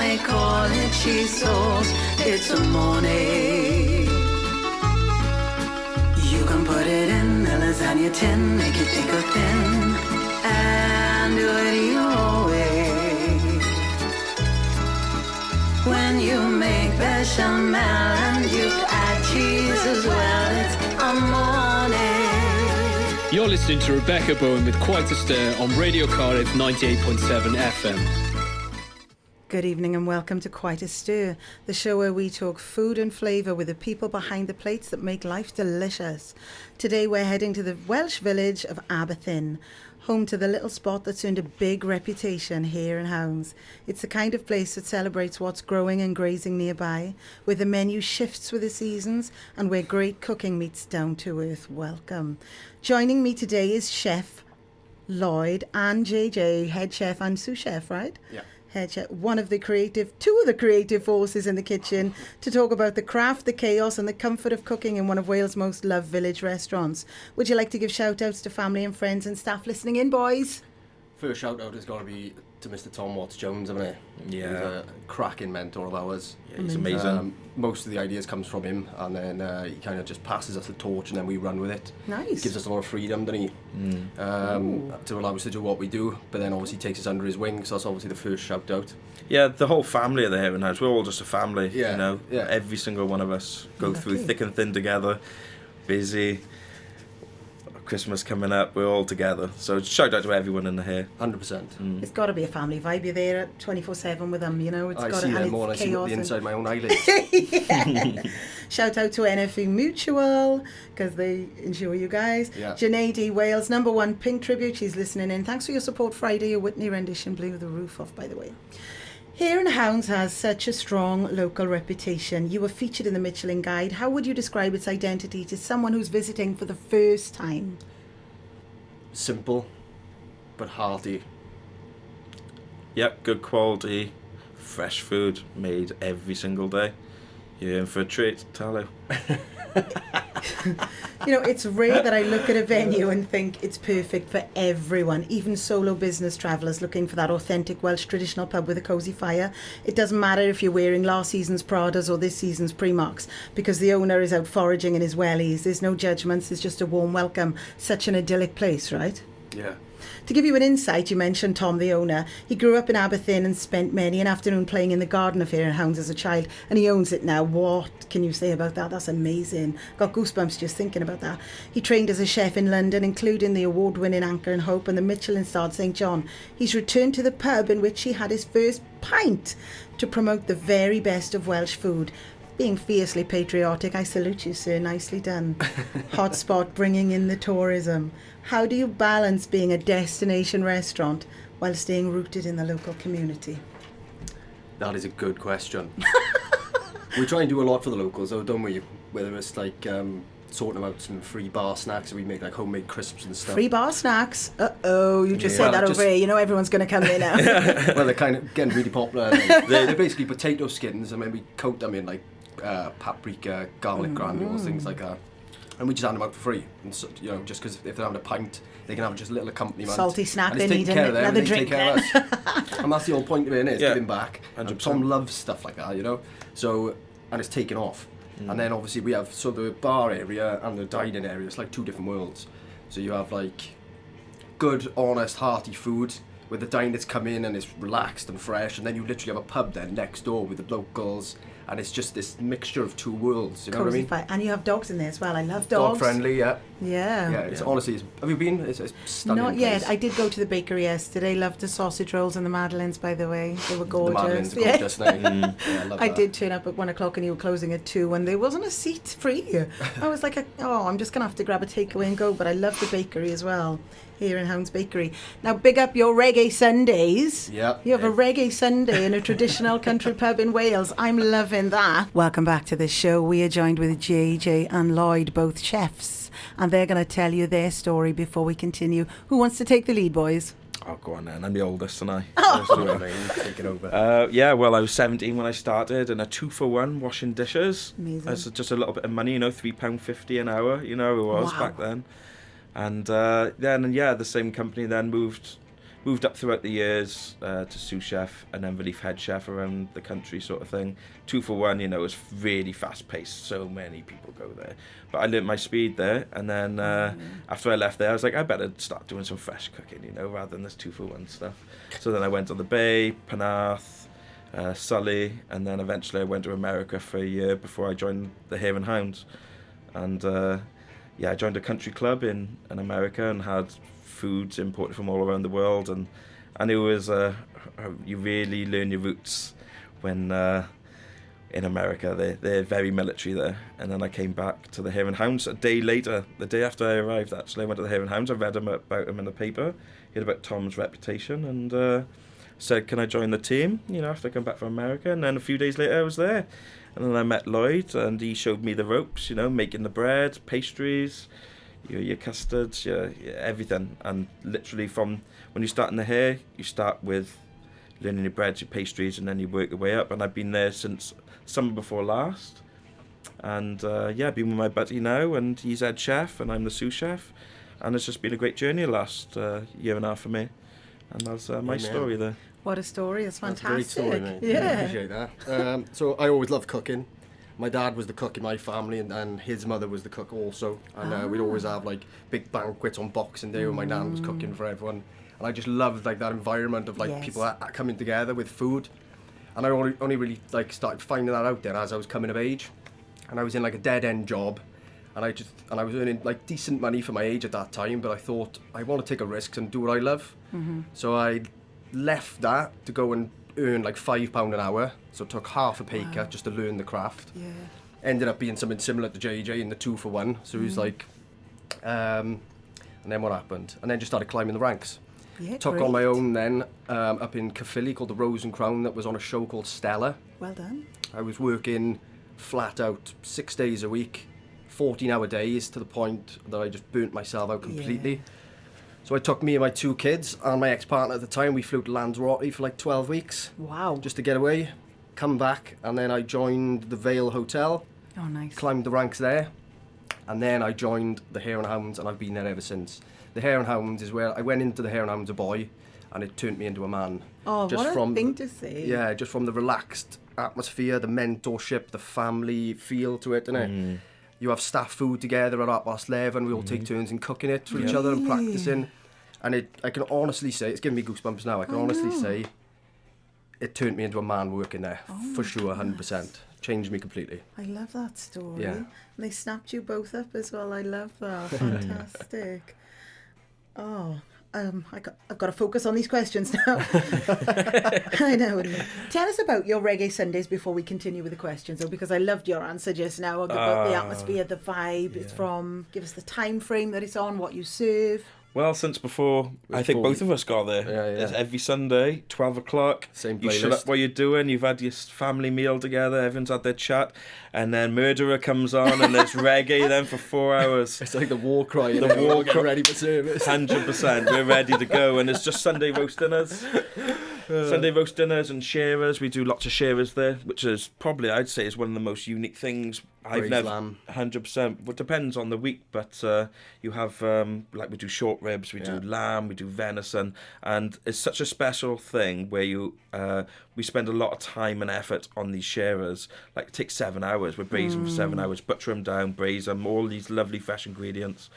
may call it cheese sauce. It's a morning. You can put it in the lasagna tin, make it thick or thin, and do it your way. When you make bechamel and you add cheese as well, it's a morning. You're listening to Rebecca Bowen with Quite a Stir on Radio Cardiff 98.7 FM. Good evening and welcome to Quite a Stir, the show where we talk food and flavour with the people behind the plates that make life delicious. Today we're heading to the Welsh village of Aberthin, home to the little spot that's earned a big reputation here in Hounds. It's the kind of place that celebrates what's growing and grazing nearby, where the menu shifts with the seasons and where great cooking meets down to earth welcome. Joining me today is Chef Lloyd and JJ, head chef and sous chef, right? Yeah. Head chef, two of the creative forces in the kitchen, to talk about the craft, the chaos and the comfort of cooking in one of Wales' most loved village restaurants. Would you like to give shout outs to family and friends and staff listening in, boys? First shout out has got to be to Mr. Tom Watts-Jones, haven't it? Yeah. He's a cracking mentor of ours. Yeah, he's amazing. Most of the ideas comes from him, and then he kind of just passes us the torch and then we run with it. Nice. Gives us a lot of freedom, doesn't he? To allow us to do what we do, but then obviously takes us under his wing, so that's obviously the first shout out. Yeah, the whole family of the Hare House, we're all just a family, Yeah, you know. yeah. Every single one of us go Lucky. through thick and thin together, busy. Christmas coming up, we're all together. So shout out to everyone in the Hare. 100%. It's got to be a family vibe. You're there at 24/7 with them, you know. It's I got see to, them and more than I it's see chaos the and- inside my own eyelids. Yeah. Shout out to NFU Mutual, because they insure you guys. Yeah. Janae D. Wales, #1 Pink Tribute. She's listening in. Thanks for your support Friday. Your Whitney rendition blew the roof off, by the way. Here in Hounds has such a strong local reputation. You were featured in the Michelin Guide. How would you describe its identity to someone who's visiting for the first time? Simple, but hearty. Yep, good quality, fresh food, made every single day. You're in for a treat, tell you. You know, it's rare that I look at a venue and think it's perfect for everyone, even solo business travellers looking for that authentic Welsh traditional pub with a cosy fire. It doesn't matter if you're wearing last season's Pradas or this season's Primarks, because the owner is out foraging in his wellies. There's no judgments, there's just a warm welcome. Such an idyllic place, right? Yeah. To give you an insight, you mentioned Tom, the owner. He grew up in Aberthin and spent many an afternoon playing in the garden of Hare and Hounds as a child, and he owns it now. What can you say about that? That's amazing. Got goosebumps just thinking about that. He trained as a chef in London, including the award-winning Anchor and Hope and the Michelin-starred St John. He's returned to the pub in which he had his first pint to promote the very best of Welsh food. Being fiercely patriotic, I salute you, sir. Nicely done. Hotspot bringing in the tourism. How do you balance being a destination restaurant while staying rooted in the local community? That is a good question. We try and do a lot for the locals, though, don't we? Whether it's like sorting out some free bar snacks, we make like homemade crisps and stuff. Free bar snacks? Uh-oh, you just Yeah. said that Just- over here. You know everyone's going to come there now. Well, they're kind of getting really popular. They're basically potato skins, and then we coat them in like paprika, garlic granules, things like that. And we just hand them out for free. And so, you know, just because if they're having a pint, they can have just a little accompaniment. Salty snack, and they it's need taking care of them, another and they drink take care of us. And that's the whole point of it, is Yeah. giving back. And 100%. Tom loves stuff like that, you know. So, and it's taken off. And then obviously we have, so the bar area and the dining area, it's like two different worlds. So you have like good, honest, hearty food where the diners come in and it's relaxed and fresh, and then you literally have a pub then next door with the locals, and it's just this mixture of two worlds, you know what I Cozy mean? fire. And you have dogs in there as well. I love dogs. Dog friendly, yeah. Yeah. Yeah, it's honestly, have you been? It's stunning. Not yet. place. I did go to the bakery yesterday. Loved the sausage rolls and the madeleines, by the way. They were The gorgeous. Madeline's Yeah. gorgeous now. Yeah, I love I that. did turn up at 1 o'clock and you were closing at 2 and there wasn't a seat free. I was like, I'm just going to have to grab a takeaway and go. But I love the bakery as well, here in Hounds Bakery. Now, big up your reggae Sundays. Yeah. You have a reggae Sunday in a traditional country pub in Wales. I'm loving that. Welcome back to the show. We are joined with JJ and Lloyd, both chefs. And they're going to tell you their story before we continue. Who wants to take the lead, boys? Oh, go on then. I'm the oldest, and I. Take it over. Yeah, well, I was 17 when I started, and a 2-for-1 washing dishes. Amazing. That's just a little bit of money, you know, £3.50 an hour, you know, it was Wow. back then. And then, the same company then moved moved up throughout the years to sous chef and then relief head chef around the country sort of thing. 2 for 1, you know, it's really fast paced. So many people go there. But I learnt my speed there. And then after I left there, I was like, I better start doing some fresh cooking, you know, rather than this 2 for 1 stuff. So then I went on the Bay, Penarth, Sully, and then eventually I went to America for a year before I joined the Hare and Hounds. And I joined a country club in America and had foods imported from all around the world, and it was you really learn your roots when in America they're very military there. And then I came back to the Hare and Hounds a day later, the day after I arrived. Actually, I went to the Hare and Hounds. I read about him in the paper, heard about Tom's reputation, and said, can I join the team, you know, after I come back from America? And then a few days later I was there, and then I met Lloyd, and he showed me the ropes, you know, making the bread, pastries, your custards, your everything. And literally from when you start in the Hare, you start with learning your breads, your pastries, and then you work your way up. And I've been there since summer before last, and I've been with my buddy now, and he's head chef and I'm the sous chef, and it's just been a great journey the last year and a half for me. And that's my story there. What a story. It's fantastic. That's a great story, mate. Yeah. I appreciate that. So I always loved cooking. My dad was the cook in my family, and his mother was the cook also. And we'd always have like big banquets on Boxing Day when my nan was cooking for everyone. And I just loved like that environment of like people coming together with food. And I only really like started finding that out there as I was coming of age. And I was in like a dead end job, and I was earning like decent money for my age at that time. But I thought I want to take a risk and do what I love. So I left that to go and earn like £5 an hour, so took half a pay cut just to learn the craft. Ended up being something similar to JJ in the 2 for 1, so he was like and then what happened, and then just started climbing the ranks. Took on my own then up in Caerphilly called the Rose and Crown, that was on a show called Stella. Well done. I was working flat out 6 days a week, 14-hour days, to the point that I just burnt myself out completely. So I took me and my 2 kids and my ex-partner at the time. We flew to Lanzarote for like 12 weeks. Wow. Just to get away, come back, and then I joined the Vale Hotel. Oh, nice. Climbed the ranks there. And then I joined the Hare and Hounds, and I've been there ever since. The Hare and Hounds is where I went into the Hare and Hounds a boy, and it turned me into a man. Oh, just what from a thing to say. Yeah, just from the relaxed atmosphere, the mentorship, the family feel to it, innit? You have staff food together at 11:30, we all take turns in cooking it for each other and practicing. And I can honestly say, it's giving me goosebumps now, I can honestly say it turned me into a man working there, for sure, 100%. Changed me completely. I love that story. Yeah. And they snapped you both up as well. I love that. Fantastic. I've got to focus on these questions now. I know what you mean. Tell us about your reggae Sundays before we continue with the questions, though, because I loved your answer just now about the atmosphere, the vibe it's from. Give us the time frame that it's on, what you serve. Well, since before, I think both of us got there. It's every Sunday, 12 o'clock. Same playlist. You shut up what you're doing, you've had your family meal together, everyone's had their chat, and then Murderer comes on, and there's reggae then for 4 hours. It's like the war cry. The war getting ready for service. 100%. We're ready to go, and it's just Sunday roast dinners. Sunday roast dinners and sharers. We do lots of sharers there, which is probably, I'd say, is one of the most unique things I've never. Lamb. 100%. Well, it depends on the week, but you have like we do short ribs, we do lamb, we do venison, and it's such a special thing where you we spend a lot of time and effort on these sharers. Like it takes 7 hours. We braise them for 7 hours, butcher them down, braise them, all these lovely fresh ingredients,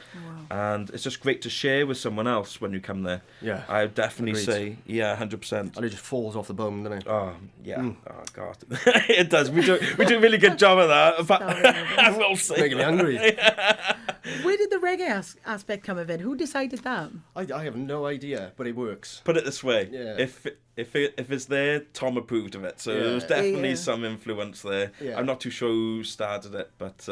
and it's just great to share with someone else when you come there. Yeah, I would definitely agreed. say 100%. And it just falls off the bone, doesn't it? Oh yeah, oh god, it does. We do a really good job of that. But I will say, making me hungry. Where did the reggae aspect come of it? Who decided that? I have no idea, but it works. Put it this way: Yeah. if it's there, Tom approved of it, so there was definitely some influence there. Yeah. I'm not too sure who started it, but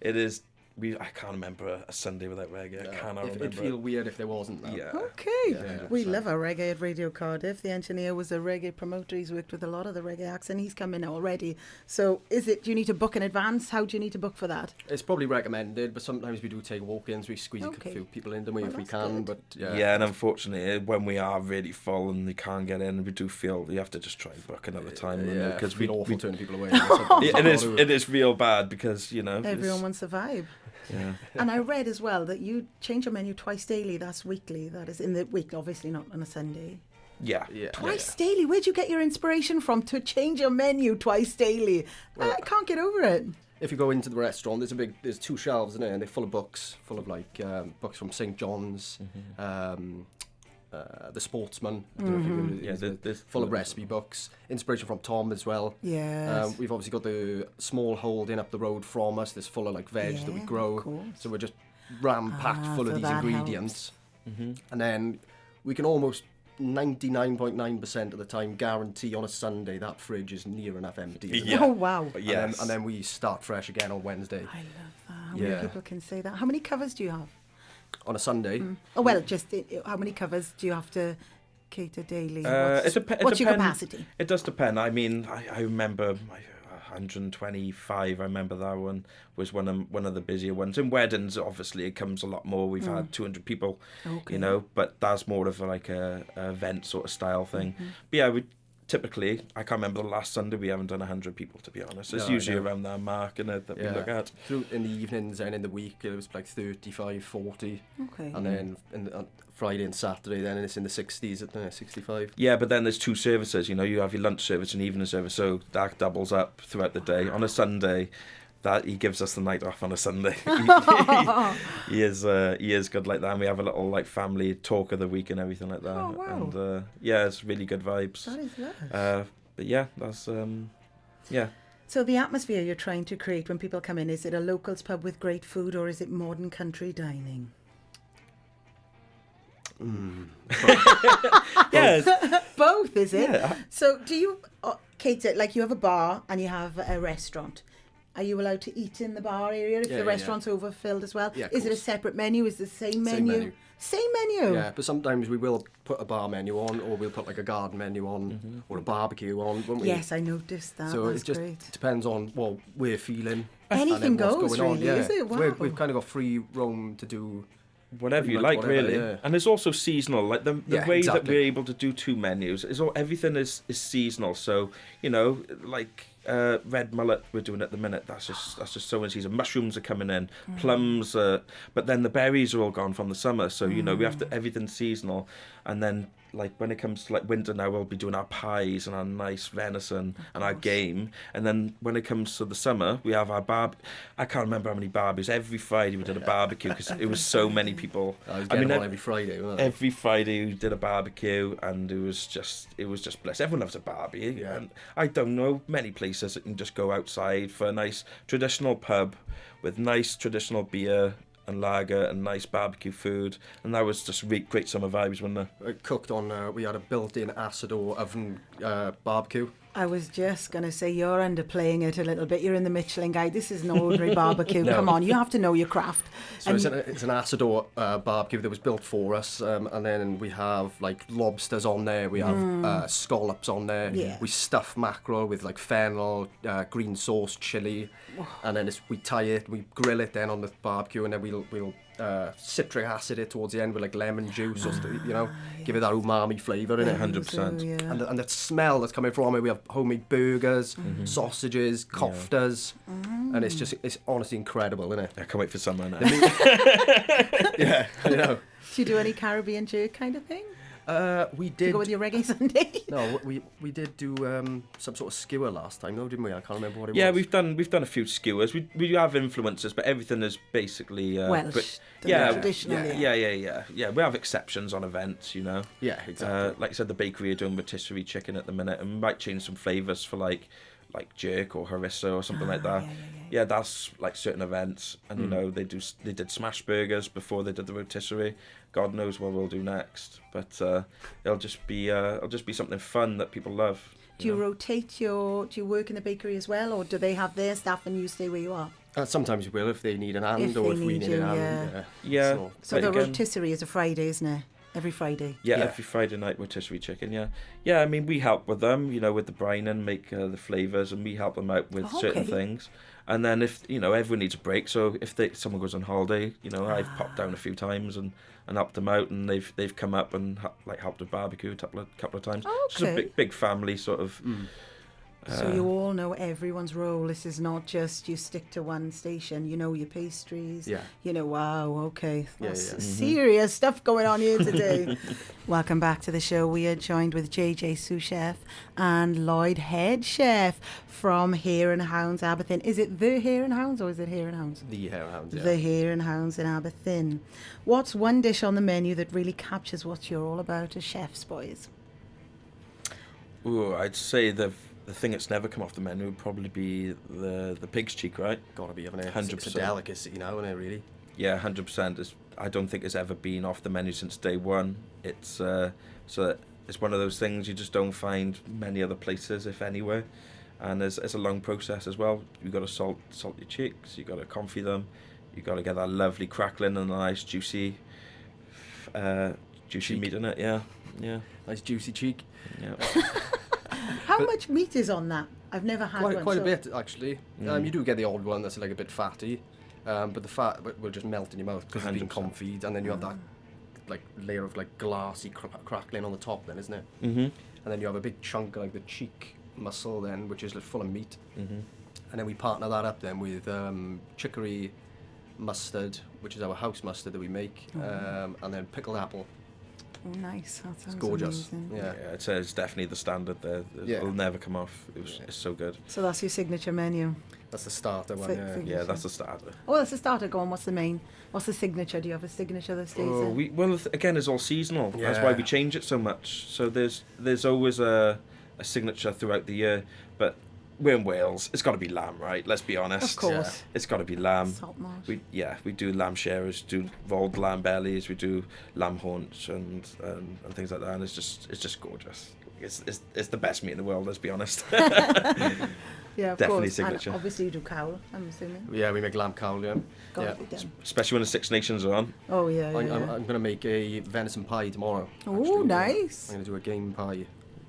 it is. I can't remember a Sunday without reggae. I cannot remember. It'd feel weird if there wasn't that. Yeah. Okay. Yeah, We love our reggae at Radio Cardiff. The engineer was a reggae promoter. He's worked with a lot of the reggae acts, and he's come in already. So do you need to book in advance? How do you need to book for that? It's probably recommended, but sometimes we do take walk-ins. We squeeze a few people in, don't we, if we can. good. But Yeah, and unfortunately, when we are really full and you can't get in, we do feel you have to just try and book another time. because we feel awful turning people away. it is real bad because Everyone wants the vibe. Yeah. And I read as well that you change your menu twice daily. That's weekly. That is in the week, obviously not on a Sunday. Yeah. Twice daily. Where'd you get your inspiration from to change your menu twice daily? Well, I can't get over it. If you go into the restaurant, there's 2 shelves in there, and they're full of books, full of like books from St. John's, The Sportsman. I don't know if there's full of recipe books, inspiration from Tom as well. Yes. We've obviously got the small holding up the road from us. That's full of like veg that we Yeah, grow. of course. So we're just ram-packed full so of these that ingredients, and then we can almost 99.9% of the time guarantee on a Sunday that fridge is near enough empty. Isn't it? Oh, wow. But And, yes. then we start fresh again on Wednesday. I love that. How many Yeah. people can say that? How many covers do you have? On a Sunday, Oh, well, just how many covers do you have to cater daily? It What's your depends. capacity? It does depend. I mean, I remember 125. I remember that one was one of the busier ones. In weddings, obviously, it comes a lot more. We've had 200 people, Okay. you know, but that's more of like a event sort of style thing. But yeah, we typically, I can't remember the last Sunday we haven't done 100 people, to be honest. It's No, I usually know. around that mark, and that we yeah. look at. Through in the evenings and in the week, it was like 35, 40. Okay. And then on Friday and Saturday, then it's in the 60s, 65. Yeah, but then there's 2 services. You know, you have your lunch service and evening service, so that doubles up throughout the day. On a Sunday, that he gives us the night off on a Sunday. he is good like that. And we have a little like family talk of the week and everything like that. Oh, wow. And yeah, it's really good vibes. That is lush. But yeah, that's yeah. So the atmosphere you're trying to create when people come in, is it a locals pub with great food, or is it modern country dining? Yes. Both, is it? Yeah. So do you cater, like you have a bar and you have a restaurant. Are you allowed to eat in the bar area if Yeah, the yeah, restaurant's overfilled as well? Yeah, of is it a course. separate menu? Is it the same Same menu? menu. Same menu? Yeah, but sometimes we will put a bar menu on, or we'll put like a garden menu on, or a barbecue on, won't we? Yes, I noticed that. So That's it just great. depends on what we're feeling. Anything and then what's goes, going on. really, Yeah. is it? Wow. We've kind of got free roam to do Whatever pretty you much like, whatever, really. yeah. And it's also seasonal. Like the Yeah, way that exactly. we're able to do 2 menus is everything is seasonal. So you know, like red mullet we're doing at the minute. That's just so in season. Mushrooms are coming in, plums. But then the berries are all gone from the summer. So you know we have to everything's seasonal. And then like when it comes to like winter now, we'll be doing our pies and our nice venison and our game. And then when it comes to the summer, we have our I can't remember how many barbecues. Every Friday we did a barbecue because it was so many people. I was getting on every Friday. Wasn't I? Every Friday we did a barbecue, and it was just bliss. Everyone loves a barbecue, Yeah. and I don't know many places that can just go outside for a nice traditional pub with nice traditional beer and lager and nice barbecue food, and that was just great summer vibes, wasn't it? I cooked on. We had a built-in acid or oven barbecue. I was just going to say, you're underplaying it a little bit. You're in the Michelin Guide. This is an ordinary barbecue. No. Come on, you have to know your craft. So it's an acid or barbecue that was built for us, and then we have like lobsters on there. We have scallops on there. Yeah. We stuff mackerel with like fennel, green sauce, chili, and then we tie it, we grill it then on the barbecue, and then we'll citric acid it towards the end with like lemon juice, or give it that umami flavour in it. 100%. Yeah. And the smell that's coming from it, we have homemade burgers, sausages, koftas, and it's honestly incredible, isn't it? I can't wait for summer now. Yeah, I know. Do you do any Caribbean jerk kind of thing? We To did. go with your reggae Sunday? No, we did do some sort of skewer last time, though, didn't we? I can't remember what it Yeah, was. we've done a few skewers. We have influences, but everything is basically Welsh. Traditional. yeah. We have exceptions on events, you know. Yeah, exactly. Like I said, the bakery are doing rotisserie chicken at the minute, and we might change some flavours for like jerk or harissa or something like that. Yeah, that's like certain events, and you know they did smash burgers before they did the rotisserie. God knows what we'll do next, but it'll just be something fun that people love. Do you rotate do you work in the bakery as well, or do they have their staff and you stay where you are? Sometimes we will if they need an hand, If or they if we need need you, an hand. yeah. Yeah. So But the again- rotisserie is a Friday, isn't it? Every Friday. Yeah, Yeah. every Friday night rotisserie chicken. Yeah. I mean, we help with them, you know, with the brining, make the flavors, and we help them out with certain Okay. things. And then if everyone needs a break, so if someone goes on holiday, I've popped down a few times and helped them out, and they've come up and helped with barbecue a couple of times. Oh, It's just a okay. big family sort of So you all know everyone's role. This is not just you stick to one station. You know your pastries. Yeah. You know, wow, okay. Yeah, That's yeah. serious stuff going on here today. Welcome back to the show. We are joined with JJ Sous Chef and Lloyd Head Chef from Hare and Hounds, Aberthin. Is it the Hare and Hounds or is it Hare and Hounds? The Hare and Hounds, yeah. The Hare and Hounds in Aberthin. What's one dish on the menu that really captures what you're all about as chefs, boys? Ooh, I'd say the thing that's never come off the menu would probably be the pig's cheek, right? Gotta be, haven't it? 100%. It's a delicacy, isn't it, really? Yeah, 100%. I don't think it's ever been off the menu since day one. It's so it's one of those things you just don't find many other places, if anywhere. And it's a long process as well. You've got to salt your cheeks. You've got to confit them. You've got to get that lovely crackling and a nice juicy Cheek. meat in it. Yeah. Nice juicy cheek. Yeah. How much meat is on that? I've never had one. Quite a so- bit, actually. You do get the odd one that's like a bit fatty, but the fat will just melt in your mouth because it's been 100%. confit, and then you have that like layer of like glassy crackling on the top, then, isn't it? Mhm. And then you have a big chunk of like the cheek muscle, then, which is like full of meat. Mhm. And then we partner that up then with chicory mustard, which is our house mustard that we make, and then pickled apple. Oh, nice. That sounds Gorgeous. amazing. Yeah. Yeah, I'd say it's definitely the standard there. Yeah. It'll never come off. It's so good. So that's your signature menu. That's the starter one. Fi- Yeah. fig- Yeah, that's the starter. Oh, that's the starter. Go on. What's the main? What's the signature? Do you have a signature that stays Oh, there? again, it's all seasonal. That's why Yeah. we change it so much. So there's always a signature throughout the year, but we're in Wales. It's got to be lamb, right? Let's be honest. Of course. It's got to be lamb. Salt marsh. We do lamb sharers, do rolled lamb bellies, we do lamb haunch and things like that, and it's just gorgeous. It's the best meat in the world. Let's be honest. Yeah, of definitely course. signature. And obviously you do cowl, I'm assuming. Yeah, we make lamb cowl, yeah. Got Yeah. to be done. Especially when the Six Nations are on. Oh, yeah, I'm yeah. going to make a venison pie tomorrow. Oh, actually. nice. I'm going to do a game pie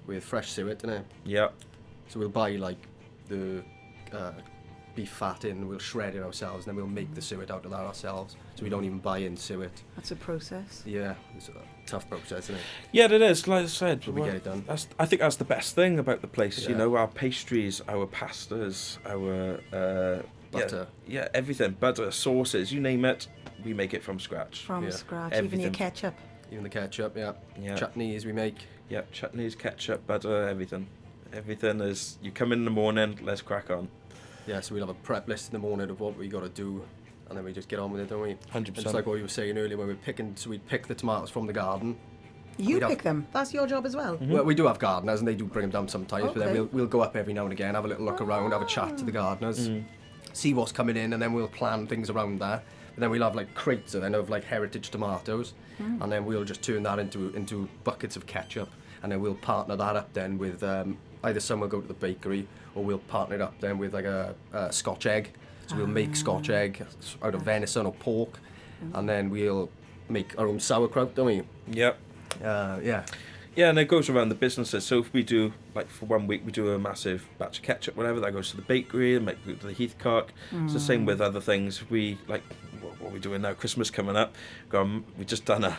with fresh suet, innit? Yeah. So we'll buy like the beef fat in, we'll shred it ourselves, and then we'll make the suet out of that ourselves. So we don't even buy in suet. That's a process. Yeah, it's a tough process, isn't it? Yeah, it is. Like I said, But we get it done. I think that's the best thing about the place. You Yeah. know, our pastries, our pastas, our Butter. Yeah, everything. Butter, sauces, you name it, we make it from scratch. From Yeah. scratch. Even your Everything. ketchup. Even the ketchup, yeah. Yeah. Chutneys we make. Yeah, chutneys, ketchup, butter, everything. Everything is. You come in the morning, let's crack on. Yeah, so we'll have a prep list in the morning of what we got to do, and then we just get on with it, don't we? 100%. It's like what you were saying earlier when we were picking, so we'd pick the tomatoes from the garden. You We'd have- pick them. That's your job as well. Well, we do have gardeners, and they do bring them down sometimes, but then Okay. we'll go up every now and again, have a little look around, have a chat to the gardeners, see what's coming in, and then we'll plan things around that. But then we'll have like crates then of like heritage tomatoes, and then we'll just turn that into buckets of ketchup, and then we'll partner that up then with either some will go to the bakery, or we'll partner it up then with like a Scotch egg. So we'll make Scotch egg out of venison or pork, and then we'll make our own sauerkraut, don't we? Yep. Yeah. Yeah, and it goes around the businesses. So if we do, like for 1 week, we do a massive batch of ketchup, whatever, that goes to the bakery, and might go to the Heathcock. It's the same with other things. We, like, what are we doing now? Christmas coming up. We just done a,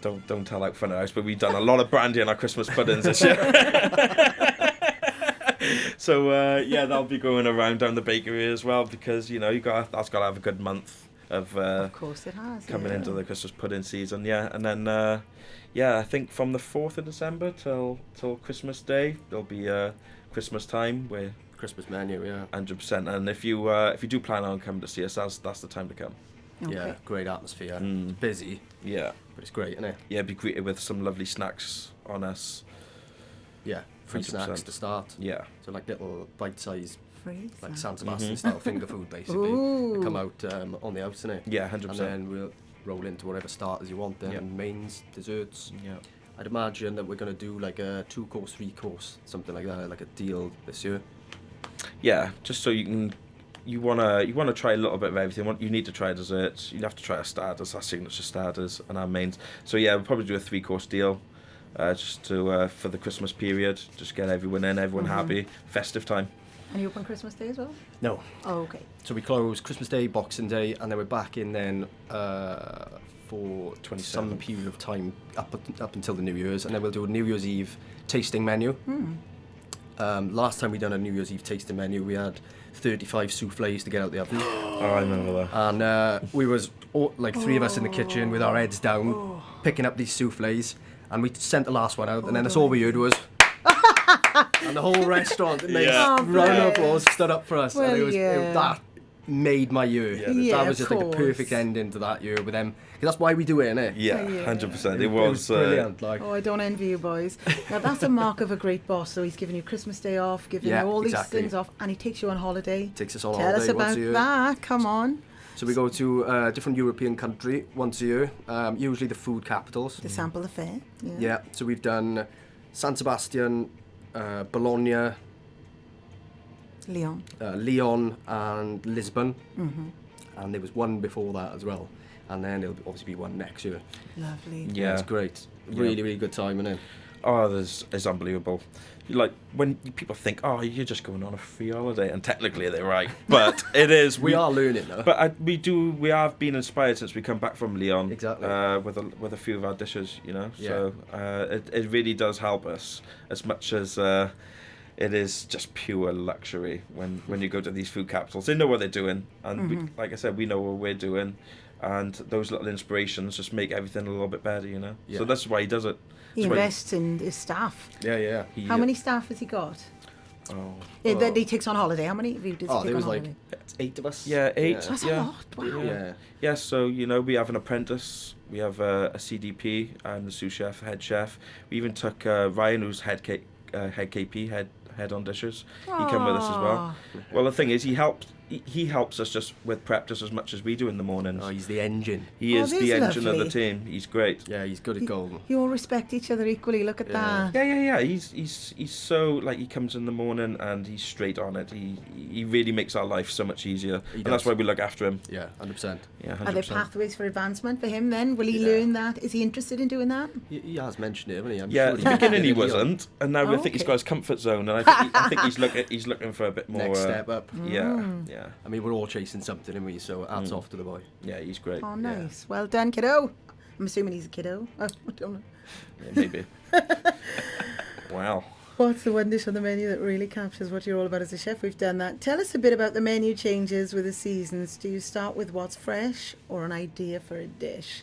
don't tell out front of house, but we've done a lot of brandy in our Christmas puddings this year. So, yeah, that'll be going around down the bakery as well, because, you know, that's got to have a good month of course it has. coming yeah. into the Christmas pudding season, yeah. And then, yeah, I think from the 4th of December till Christmas Day, there'll be Christmas time where Christmas menu, yeah. 100%. And if you do plan on coming to see us, that's the time to come. Okay. Yeah, great atmosphere. Mm. It's busy, Yeah, but it's great, isn't it? yeah. Be greeted with some lovely snacks on us. Yeah, free 100%. snacks to start. Yeah, So like little bite-sized, Free like snack. San Sebastian style finger food, basically. Ooh. They come out on the house, innit? yeah, And 100%. then we'll roll into whatever starters you want then, Yeah. mains, desserts. Yeah. I'd imagine that we're going to do like a 2-course, 3-course, something like that, like a deal this year. Yeah, just so you wanna try a little bit of everything. You need to try desserts. You have to try our starters, our signature starters, and our mains. So yeah, we'll probably do a 3-course deal, just to for the Christmas period. Just get everyone in, everyone happy, festive time. And you open Christmas Day as well? No. Oh, okay. So we close Christmas Day, Boxing Day, and then we're back in then for 27th. some period of time up until the New Year's, and then we'll do a New Year's Eve tasting menu. Last time we done a New Year's Eve tasting menu, we had 35 souffles to get out the oven. Oh, I remember that. And we was like 3 of us in the kitchen with our heads down, picking up these souffles, and we sent the last one out, and then that's all we heard was. And the whole restaurant, and they round of applause stood up for us, Well, and that made my year. That was of just like a course. perfect ending to that year with them. 'Cause that's why we do it, innit? Yeah, Yeah. 100%. It It was brilliant. Like, Oh, I don't envy you boys. Now that's a mark of a great boss. So he's giving you Christmas Day off, giving Yeah, you all these exactly. things off, and he takes you on holiday. takes us on Tell holiday us once about a year. that. Come on. So we go to a different European country once a year, usually the food capitals. To sample the fare. Yeah, so we've done San Sebastian, Bologna, Leon. Lyon and Lisbon. And there was one before that as well. And then there'll obviously be one next year. Lovely. Yeah. It's great. Really, really good time, innit? Oh, it's unbelievable. Like, when people think, oh, you're just going on a free holiday, and technically they're right, but it is. We are learning though. But we have been inspired since we come back from Lyon. Exactly. With a few of our dishes, you know. Yeah. So it really does help us as much as it is just pure luxury when you go to these food capitals. They know what they're doing, and we, like I said, we know what we're doing, and those little inspirations just make everything a little bit better, you know. Yeah. So that's why he does it. He That's why- invests in his staff. Yeah. How many staff has he got? Oh. That he takes on holiday. How many of you does he Oh, take there on was like holiday? 8 of us. Yeah, 8. That's yeah. a lot. Wow. Yeah. Yeah, so, you know, we have an apprentice, we have a CDP and a sous chef, head chef. We even took Ryan, who's head KP, head on dishes. He came with us as well. Well, the thing is, he helps us just with prep just as much as we do in the mornings. Oh, he's the engine. He Oh, is that's the engine of lovely. the team. He's great. Yeah, he's good at goal. You all respect each other equally. Look at Yeah. that. Yeah. He's so, like, he comes in the morning and he's straight on it. He really makes our life so much easier. He And that's does. why we look after him. Yeah, 100%. Yeah, 100%. Are there pathways for advancement for him then? Will he Yeah. learn that? Is he interested in doing that? He has mentioned it, hasn't he? I'm Yeah, sure at the beginning he Yeah. wasn't, and now I think he's Okay. got his comfort zone, and I think he's looking for a bit more. Next step up. Yeah. I mean, we're all chasing something, aren't we? So hats off to the boy. Yeah, he's great. Oh, nice. Well done, kiddo. I'm assuming he's a kiddo. Oh, I don't know. Yeah, maybe. Wow. What's the one dish on the menu that really captures what you're all about as a chef? We've done that. Tell us a bit about the menu changes with the seasons. Do you start with what's fresh or an idea for a dish?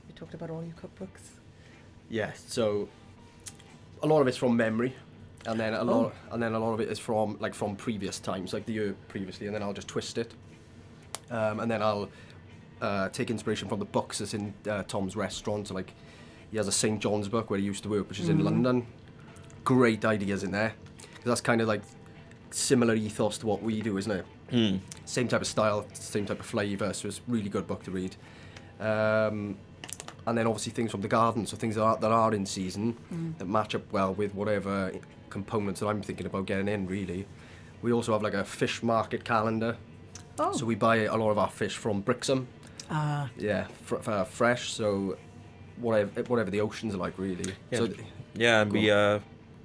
You talked about all your cookbooks. Yeah, so a lot of it's from memory, and then a lot of it is from previous times, like the year previously, and then I'll just twist it, and then I'll take inspiration from the books that's in Tom's restaurant. So like, he has a St. John's book where he used to work, which is in London. Great ideas in there. 'Cause that's kind of like similar ethos to what we do, isn't it? Same type of style, same type of flavour. So it's a really good book to read. And then obviously things from the garden, so things that are in season that match up well with whatever components that I'm thinking about getting in. Really, we also have like a fish market calendar. Oh. So we buy a lot of our fish from Brixham. Yeah, fresh. So whatever the oceans are like, really. Yeah. So Yeah, and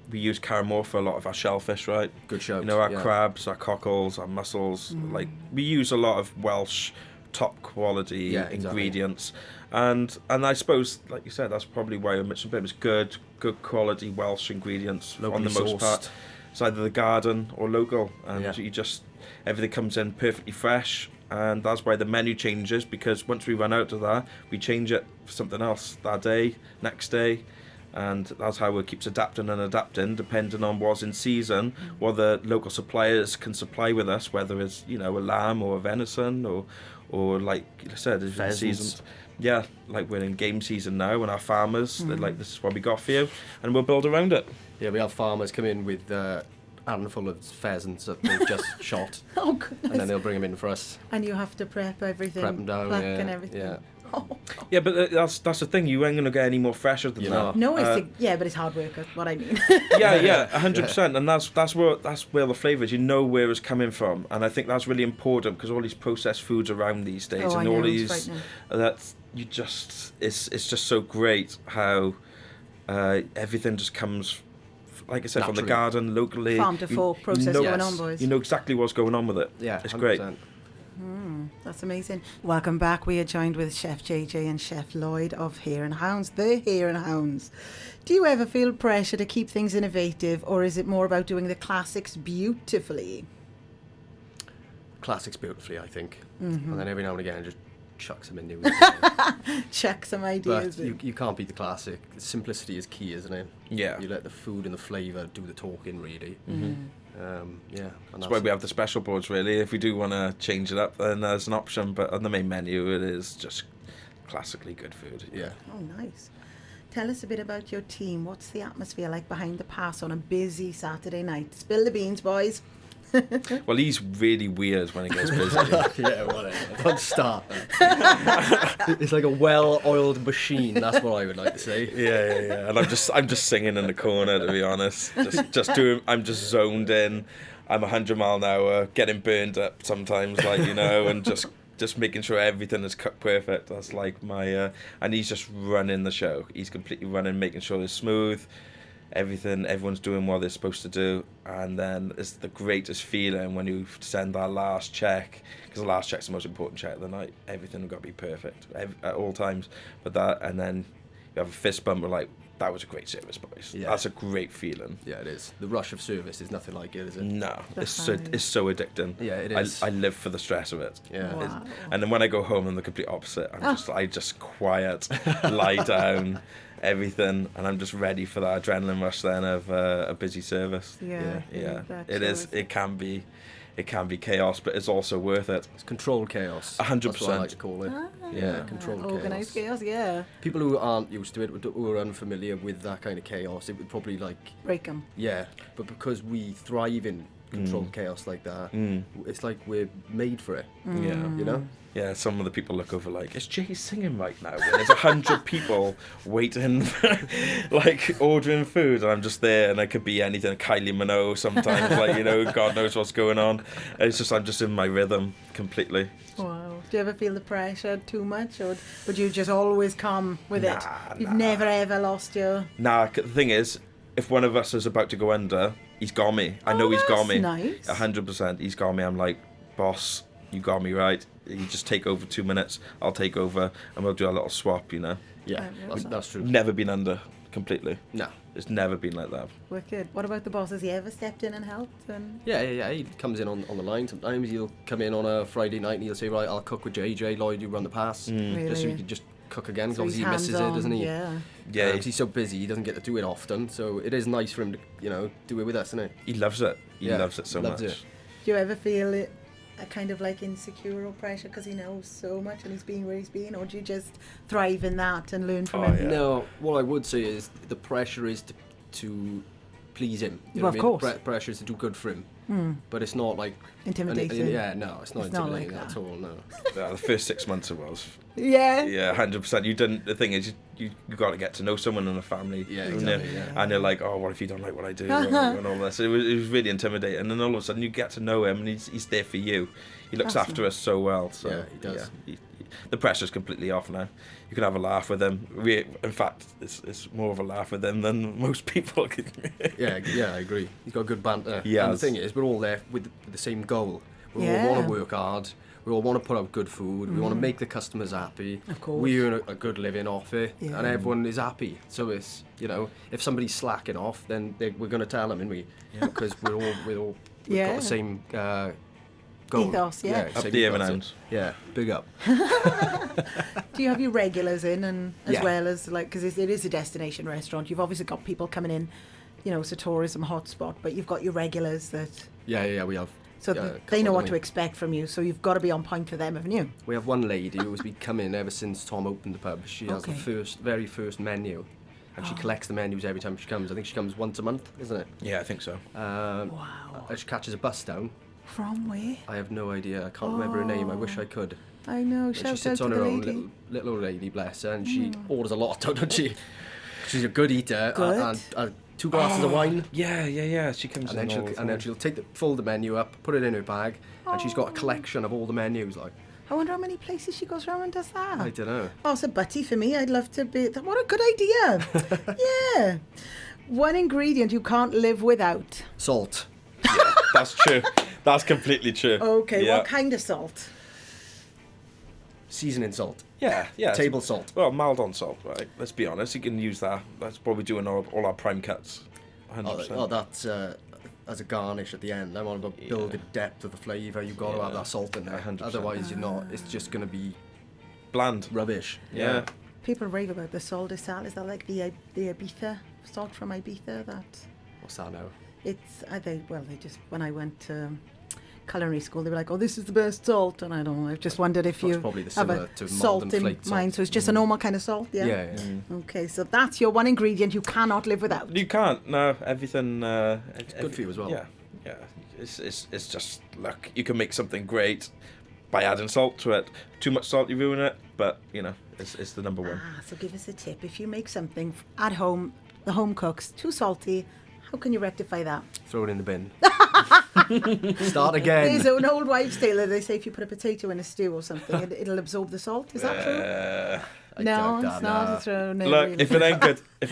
we use Caramore for a lot of our shellfish, right? good shout. You know, our yeah. crabs, our cockles, our mussels. Like, we use a lot of Welsh top quality Yeah, exactly. ingredients, and I suppose, like you said, that's probably why Mitchell Bim is good quality Welsh ingredients Locally on the most sourced. part. It's either the garden or local, and Yeah. you just everything comes in perfectly fresh. And that's why the menu changes, because once we run out of that, we change it for something else that day, next day. And that's how it keeps adapting and adapting, depending on what's in season, what the local suppliers can supply with us, whether it's, you know, a lamb or a venison or like I said, it's in Pheasants. season. Yeah, like we're in game season now, and our farmers, they're like, this is what we got for you, and we'll build around it. Yeah, we have farmers come in with a handful of pheasants that they've just shot, Oh, and goodness. then they'll bring them in for us. And you have to prep everything. Prep 'em down, Pluck yeah, and everything. yeah. Oh. Yeah, but that's the thing. You ain't gonna get any more fresher than You that. know. No, but it's hard work. That's what I mean. Yeah, 100%, and that's where the flavour is. You know where it's coming from, and I think that's really important because all these processed foods around these days, Oh, I and all know, it's these frightening. it's just so great how everything just comes. Like I said, from the Naturally. garden, locally. Farm to fork process know- going on, boys. You know exactly what's going on with it. Yeah, It's 100%. great. That's amazing. Welcome back. We are joined with Chef JJ and Chef Lloyd of Hare and Hounds, the Hare and Hounds. Do you ever feel pressure to keep things innovative, or is it more about doing the classics beautifully? Classics beautifully, I think. And then every now and again, just chuck some in new. Check some But ideas. you can't beat the classic. Simplicity is key, isn't it? Yeah. You let the food and the flavour do the talking, really. Yeah. And That's why we have the special boards, really. If we do want to change it up, then there's an option. But on the main menu, it is just classically good food. Yeah. Oh, nice. Tell us a bit about your team. What's the atmosphere like behind the pass on a busy Saturday night? Spill the beans, boys. Well, he's really weird when he gets busy. Yeah, whatever. Don't start. It's like a well-oiled machine. That's what I would like to say. Yeah. And I'm just singing in the corner, to be honest. I'm just zoned in. I'm 100 mile an hour, getting burned up sometimes, and just making sure everything is cooked perfect. That's like my and he's just running the show. He's completely running, making sure it's smooth. Everyone's doing what they're supposed to do, and then it's the greatest feeling when you send that last check, because the last check's the most important check of the night. Everything has got to be perfect at all times, and then you have a fist bump, like, that was a great service, boys. Yeah. That's a great feeling. Yeah, it is. The rush of service is nothing like it, is it? No, it's Definitely. so addicting. Yeah, it is. I live for the stress of it. Yeah. Wow. And then when I go home, I'm the complete opposite. I just quiet, lie down, everything, and I'm just ready for that adrenaline rush then of a busy service. Yeah. It is. It can be chaos, but it's also worth it. It's controlled chaos. 100%. That's what I like to call it. Yeah, controlled Organised chaos. chaos, yeah. People who aren't used to it, who are unfamiliar with that kind of chaos, it would probably Break them. yeah. But because we thrive in controlled chaos like that, it's like we're made for it. Yeah. You know? Yeah, some of the people look over like, is Jay singing right now? And there's 100 people waiting, ordering food, and I'm just there, and I could be anything, Kylie Minogue sometimes, God knows what's going on. It's just, I'm just in my rhythm completely. Wow. Do you ever feel the pressure too much, or would you just always come with it? You've Nah. never ever lost your... Nah, the thing is, if one of us is about to go under, he's got me. I know he's got me. Nice. 100%, he's got me. I'm like, boss, you got me right. You just take over 2 minutes, I'll take over, and we'll do a little swap, Yeah, that's true. Never been under completely. No. It's never been like that. Wicked. What about the boss? Has he ever stepped in and helped? And Yeah. He comes in on the line. Sometimes he'll come in on a Friday night and he'll say, right, I'll cook with JJ, Lloyd, you run the pass. Really? Just so he can just cook again, because so he's obviously he misses it, hands-on, doesn't he? Yeah. Yeah, 'cause he's so busy, he doesn't get to do it often. So it is nice for him to, do it with us, isn't it? he loves it. He Yeah, loves it so loves much. it. Do you ever feel it, a kind of like insecure or pressure because he knows so much and he's been where he's been, or do you just thrive in that and learn from him? Yeah. No, what I would say is the pressure is to please him. You know Well, what of I mean? course. Pressure is to do good for him. But it's not like Intimidating. Yeah, no, it's not It's not intimidating like at all. No. Yeah, the first 6 months it was. Yeah. Yeah, 100%. You didn't. The thing is, you got to get to know someone in the family. Yeah, and exactly, then- yeah. And you're like, oh, what if you don't like what I do, and all this. It was really intimidating. And then all of a sudden, you get to know him, and he's there for you. He looks That's after us so well. So, Yeah, he does. The pressure's completely off now. You can have a laugh with him. In fact, it's more of a laugh with him than most people can. Yeah, I agree. He's got good banter. He And the has. thing is, we're all there with the same goal. We all Yeah. want to work hard. We all want to put out good food. We want to make the customers happy. Of course. We earn a good living off it, Yeah. and everyone is happy. So it's if somebody's slacking off, then we're going to tell them, aren't we? Because we've Yeah. got the same goal. Ethos, yeah. Up same the ethos. Hounds. Yeah, big up. Do you have your regulars in, and as Yeah. well as because it is a destination restaurant? You've obviously got people coming in, it's a tourism hotspot, but you've got your regulars that Yeah, we have. so yeah, a they couple know of what them to in. expect from you. So you've got to be on point for them, haven't you? We have one lady who's been coming ever since Tom opened the pub. She has Okay. the very first menu, and she collects the menus every time she comes. I think she comes once a month, isn't it? Yeah, I think so. Wow. She catches a bus down. From where? I have no idea. I can't remember her name. I wish I could. I know. But she Shout out sits to on the her own, lady. little old lady, bless her, and she orders a lot, doesn't she? She's a good eater. Good. And 2 glasses of wine. Yeah. She comes And in then all the and then time. she'll fold the menu up, put it in her bag, and she's got a collection of all the menus. Like, I wonder how many places she goes around and does that. I don't know. Oh, it's a butty for me. I'd love to be. What a good idea. Yeah. One ingredient you can't live without. Salt. That's true. That's completely true. Okay, Yeah. what kind of salt? seasoning salt, Yeah. table salt. Well, mild on salt, right? Let's be honest. You can use that. That's what we do in all our prime cuts. 100%. Oh, that's as a garnish at the end. I want to build the depth of the flavour. You've got to have that salt in there. 100%. Otherwise, you're not. It's just going to be Bland. rubbish. Yeah. People rave about the salt de sal. Is that like the Ibiza salt from Ibiza? That What's that now? it's they just when I went to culinary school, they were like, "Oh, this is the best salt," and I don't know. I just wondered if That's you probably the have similar a to salt Malden in flaked mind. salt. So it's just a normal kind of salt, yeah. Yeah. Okay, so that's your one ingredient you cannot live without. You can't. No, everything. It's good for you as well. Yeah. It's just look. You can make something great by adding salt to it. Too much salt, you ruin it. But it's the number one. So give us a tip. If you make something at home, the home cooks too salty, how can you rectify that? Throw it in the bin. Start again. There's an old wives' tale that they say if you put a potato in a stew or something, it'll absorb the salt. Is that true? No, it's not. No, Look, really. if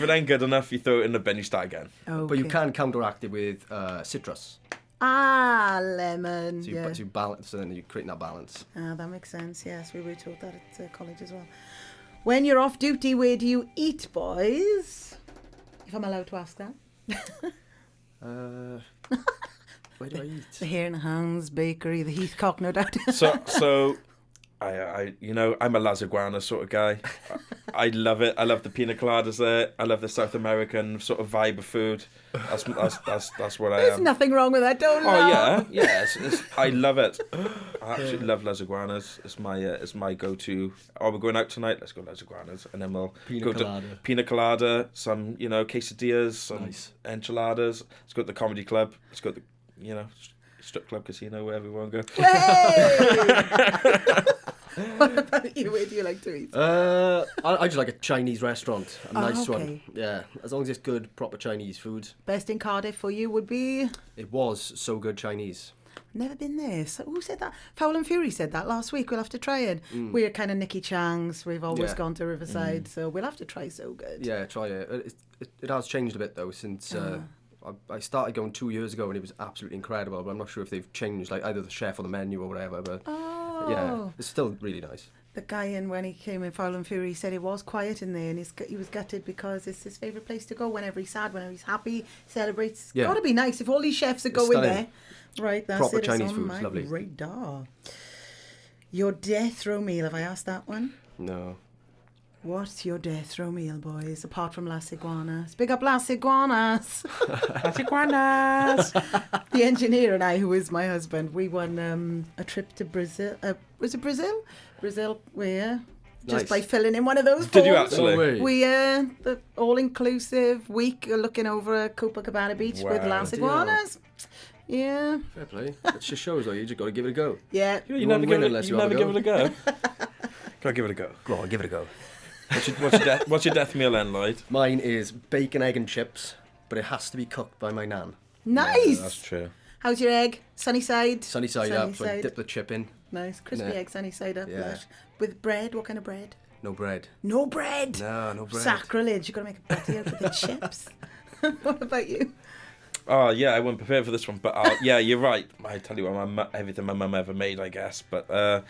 it ain't good enough, you throw it in the bin. You start again. Okay. But you can counteract it with citrus. Lemon. So Yeah. you balance, so then you're creating that balance. That makes sense. Yes, we were taught that at college as well. When you're off duty, where do you eat, boys? If I'm allowed to ask that. Where do I eat? The Hare and Hounds Bakery, the Heathcock, no doubt. So, I'm a Las Iguanas sort of guy. I love it. I love the pina coladas there. I love the South American sort of vibe of food. That's what I There's am. nothing wrong with that. Don't Oh laugh. yeah. I love it. I absolutely love Las Iguanas. It's my go-to. Oh, we're going out tonight. Let's go Las Iguanas, and then we'll Pina go colada. to Pina Colada, some quesadillas, some Nice. enchiladas. Let's go to the comedy club. Let's go to the strip club, casino, wherever we want to go. Hey! What about you? Where do you like to eat? I just like a Chinese restaurant, a nice one. okay. Yeah, as long as it's good, proper Chinese food. Best in Cardiff for you would be... It was so good Chinese. Never been there. So, who said that? Fowl and Fury said that last week. We'll have to try it. We're kind of Nicky Chang's. We've always Yeah. gone to Riverside, so we'll have to try So Good. Yeah, try it. It has changed a bit though since I started going 2 years ago, and it was absolutely incredible. But I'm not sure if they've changed, like either the chef or the menu or whatever. But yeah, it's still really nice. The guy in when he came in Fowl and Fury said it was quiet in there, and he was gutted because it's his favourite place to go whenever he's sad, whenever he's happy, celebrates. It's Yeah. got to be nice if all these chefs are going stunning. there. Right, that's Proper it. Chinese it's on food, my lovely. radar. Your death row meal. Have I asked that one? No. What's your death row meal, boys? Apart from Las Iguanas. Big up Las Iguanas. Las Iguanas. The engineer and I, who is my husband, we won a trip to Brazil. Was it Brazil? Brazil, where? Just Nice. by filling in one of those Did you forms. actually? No way. We the all-inclusive week looking over Copacabana Beach with Wow. Las Iguanas. Yeah, Fair play. It just shows though, you just got to give it a go. yeah. You You never won't give win it. unless You you have never a give it a go. Gotta give it a go. Go on, give it a go. What's your death meal then, Lloyd? Mine is bacon, egg and chips, but it has to be cooked by my nan. Nice. That's true. How's your egg? Sunny side? Sunny side up, so I dip the chip in. Nice. Crispy Nah. egg, sunny side up. Yeah. Lush. With bread? What kind of bread? No bread. No bread. No, no bread. Sacrilege. You've got to make a patty out of the chips. What about you? Oh yeah, I wasn't prepared for this one, but yeah, you're right. I tell you what, everything my mum ever made, I guess. But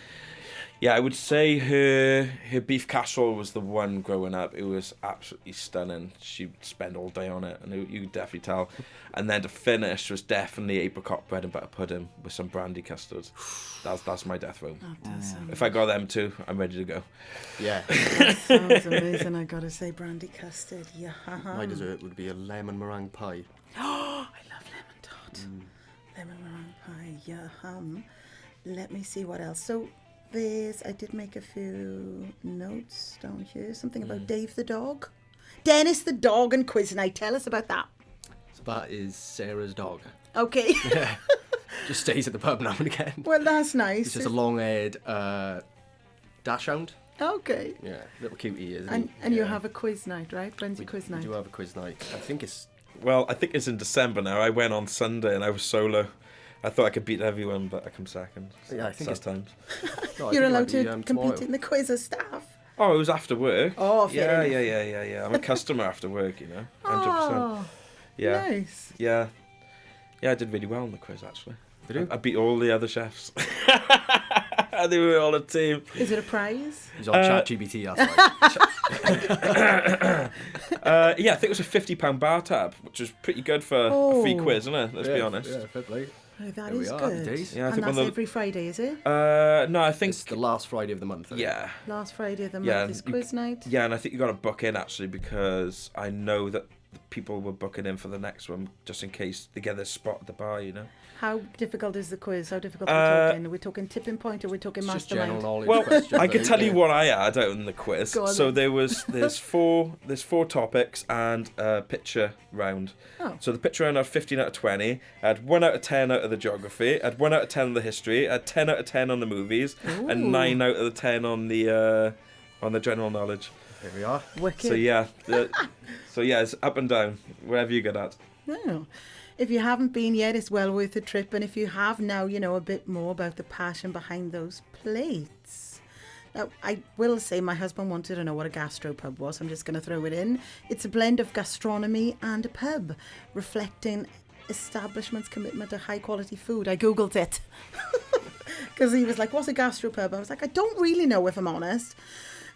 yeah, I would say her beef casserole was the one growing up. It was absolutely stunning. She'd spend all day on it, and you could definitely tell. And then to finish was definitely apricot bread and butter pudding with some brandy custard. That's my death row. That does sound, If I got them two, I'm ready to go. Yeah. sounds amazing. I got to say, brandy custard. Yeah. My dessert would be a lemon meringue pie. I love lemon tart. Lemon meringue pie. Yeah. Let me see what else. So I did make a few notes down here. Something about Dave the dog. Dennis the dog and quiz night. Tell us about that. So that is Sarah's dog. Okay. Just stays at the pub now and again. Well, that's nice. It's just a long-haired dachshund. Okay. Yeah, little cutie, isn't And he? and you Yeah. have a quiz night, right? Frenzy We quiz night. do have a quiz night. I think it's... Well, I think it's in December now. I went on Sunday and I was solo. I thought I could beat everyone, but I come second. Yeah, I think it's... Sometimes. No, I You're think it allowed might to be, compete tomorrow. in the quiz as staff. Oh, it was after work. Oh, fair enough. Yeah. I'm a customer after work, 100%. Oh, Yeah. nice. Yeah, I did really well on the quiz actually. Did you? I beat all the other chefs. They were all a team. Is it a prize? He's on ChatGPT, that's right. Yeah, I think it was a £50 bar tab, which was pretty good for a free quiz, isn't it? Let's be honest. Yeah, fair play. Oh, that There we is are, happy good. days. Yeah, I And think that's one of every Friday, is it? No, I think It's the last Friday of the month. I think. yeah, Last Friday of the Yeah, month is quiz night. yeah, and I think you got to book in actually because I know that the people were booking in for the next one just in case they get their spot at the bar, you know. How difficult is the quiz? How difficult are we talking? Are we talking tipping point or are we talking It's just general mastermind? knowledge. Well, questions, I could think, tell you yeah. what I had out in the quiz. Go on So then. there's four topics and a picture round. Oh. So the picture round I had 15 out of 20. I had 1 out of 10 out of the geography. I had 1 out of 10 on the history. I had 10 out of 10 on the movies, Ooh. and 9 out of the 10 on the general knowledge. Here we are. Wicked. So yeah, it's up and down wherever you get at. No. If you haven't been yet, it's well worth the trip. And if you have now, you know a bit more about the passion behind those plates. Now, I will say my husband wanted to know what a gastropub was. I'm just going to throw it in. It's a blend of gastronomy and a pub, reflecting establishment's commitment to high quality food. I Googled it because he was like, what's a gastropub? I was like, I don't really know, if I'm honest.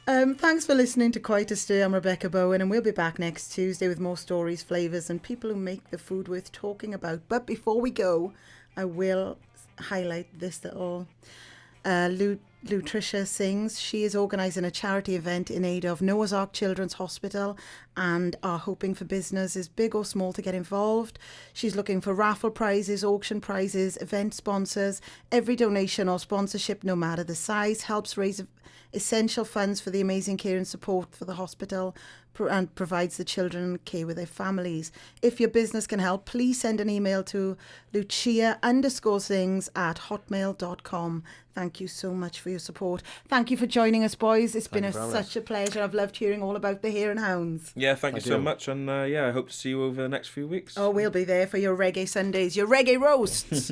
Thanks for listening to Quite a Stir. I'm Rebecca Bowen, and we'll be back next Tuesday with more stories, flavours, and people who make the food worth talking about. But before we go, I will highlight this little Lutricia Sings. She is organising a charity event in aid of Noah's Ark Children's Hospital and are hoping for businesses, big or small, to get involved. She's looking for raffle prizes, auction prizes, event sponsors. Every donation or sponsorship, no matter the size, helps raise essential funds for the amazing care and support for the hospital and provides the children and care with their families. If your business can help, please send an email to lucia_sings@hotmail.com. Thank you so much for your support. Thank you for joining us, boys. It's been such a pleasure. I've loved hearing all about the Hare and Hounds. Yeah, thank you so much, and I hope to see you over the next few weeks. Oh, we'll be there for your reggae Sundays, your reggae roasts.